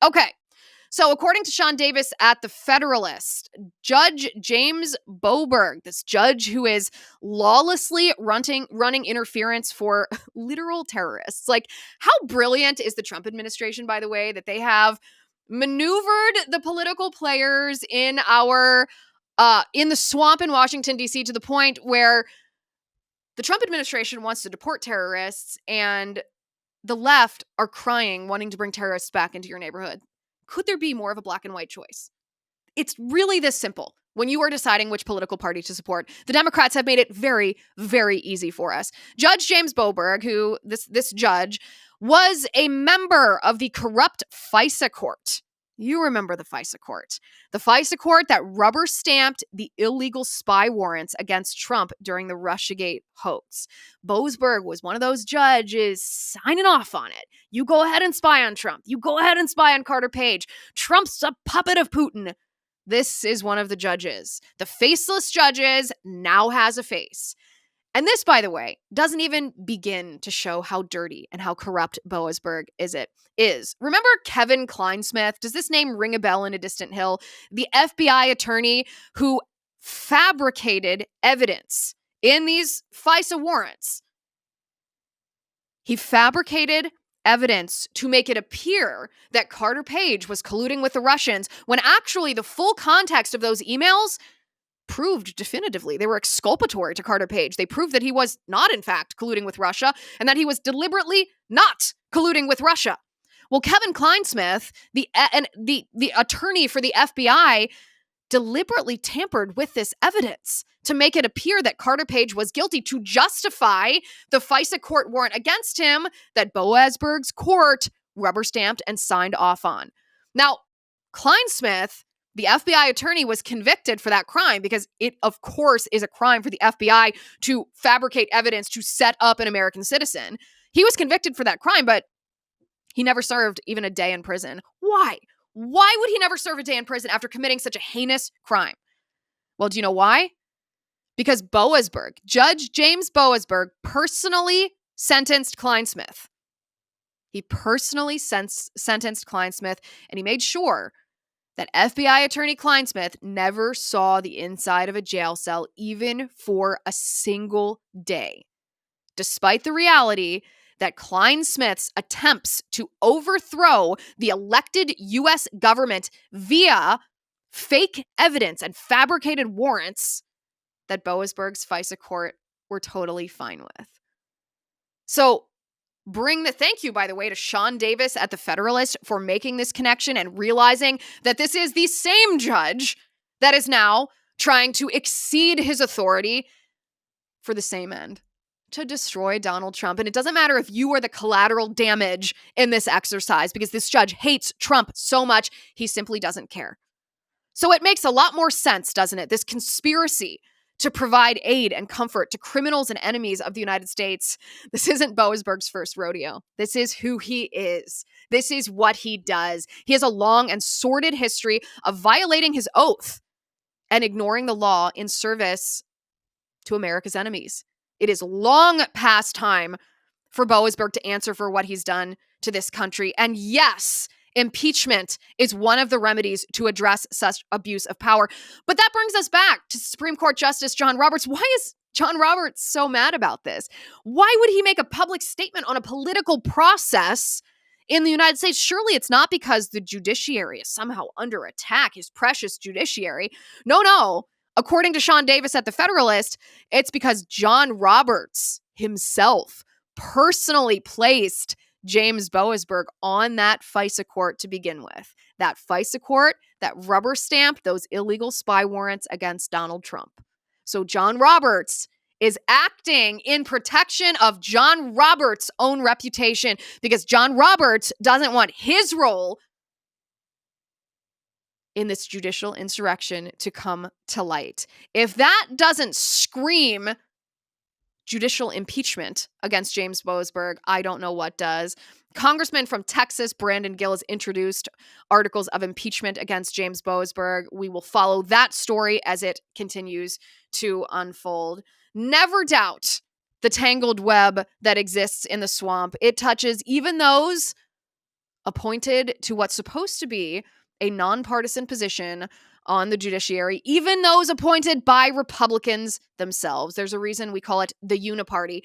Okay. So according to Sean Davis at The Federalist, Judge James Boasberg, this judge who is lawlessly running interference for literal terrorists. Like, how brilliant is the Trump administration, by the way, that they have maneuvered the political players in the swamp in Washington, D.C. to the point where the Trump administration wants to deport terrorists and the left are crying, wanting to bring terrorists back into your neighborhood. Could there be more of a black and white choice? It's really this simple. When you are deciding which political party to support, the Democrats have made it very, very easy for us. Judge James Boasberg, who this judge, was a member of the corrupt FISA court. You remember the FISA court. The FISA court that rubber-stamped the illegal spy warrants against Trump during the Russiagate hoax. Boasberg was one of those judges signing off on it. You go ahead and spy on Trump. You go ahead and spy on Carter Page. Trump's a puppet of Putin. This is one of the judges. The faceless judges now has a face. And this, by the way, doesn't even begin to show how dirty and how corrupt Boasberg is. Remember Kevin Kleinsmith? Does this name ring a bell in a distant hill? The FBI attorney who fabricated evidence in these FISA warrants. He fabricated evidence to make it appear that Carter Page was colluding with the Russians when actually the full context of those emails proved definitively. They were exculpatory to Carter Page. They proved that he was not, in fact, colluding with Russia and that he was deliberately not colluding with Russia. Well, Kevin Kleinsmith, the attorney for the FBI, deliberately tampered with this evidence to make it appear that Carter Page was guilty to justify the FISA court warrant against him that Boasberg's court rubber-stamped and signed off on. Now, Kleinsmith, the FBI attorney, was convicted for that crime because it, of course, is a crime for the FBI to fabricate evidence to set up an American citizen. He was convicted for that crime, but he never served even a day in prison. Why? Why would he never serve a day in prison after committing such a heinous crime? Well, do you know why? Because Boasberg, Judge James Boasberg, personally sentenced Kleinsmith. He personally sentenced Kleinsmith, and he made sure that FBI attorney Kleinsmith never saw the inside of a jail cell even for a single day, despite the reality that Kleinsmith's attempts to overthrow the elected U.S. government via fake evidence and fabricated warrants that Boasberg's FISA court were totally fine with. So thank you, by the way, to Sean Davis at The Federalist for making this connection and realizing that this is the same judge that is now trying to exceed his authority for the same end, to destroy Donald Trump. And it doesn't matter if you are the collateral damage in this exercise, because this judge hates Trump so much, he simply doesn't care. So it makes a lot more sense, doesn't it? This conspiracy to provide aid and comfort to criminals and enemies of the United States. This isn't Boasberg's first rodeo. This is who he is. This is what he does. He has a long and sordid history of violating his oath and ignoring the law in service to America's enemies. It is long past time for Boasberg to answer for what he's done to this country. And yes, impeachment is one of the remedies to address such abuse of power. But that brings us back to Supreme Court Justice John Roberts. Why is John Roberts so mad about this? Why would he make a public statement on a political process in the United States? Surely it's not because the judiciary is somehow under attack, his precious judiciary. No. According to Sean Davis at The Federalist, it's because John Roberts himself personally placed James Boasberg on that FISA court to begin with. That FISA court that rubber stamped those illegal spy warrants against Donald Trump. So John Roberts is acting in protection of John Roberts' own reputation because John Roberts doesn't want his role in this judicial insurrection to come to light. If that doesn't scream judicial impeachment against James Boasberg, I don't know what does. Congressman from Texas, Brandon Gill, has introduced articles of impeachment against James Boasberg. We will follow that story as it continues to unfold. Never doubt the tangled web that exists in the swamp. It touches even those appointed to what's supposed to be a nonpartisan position on the judiciary, even those appointed by Republicans themselves. There's a reason we call it the uniparty.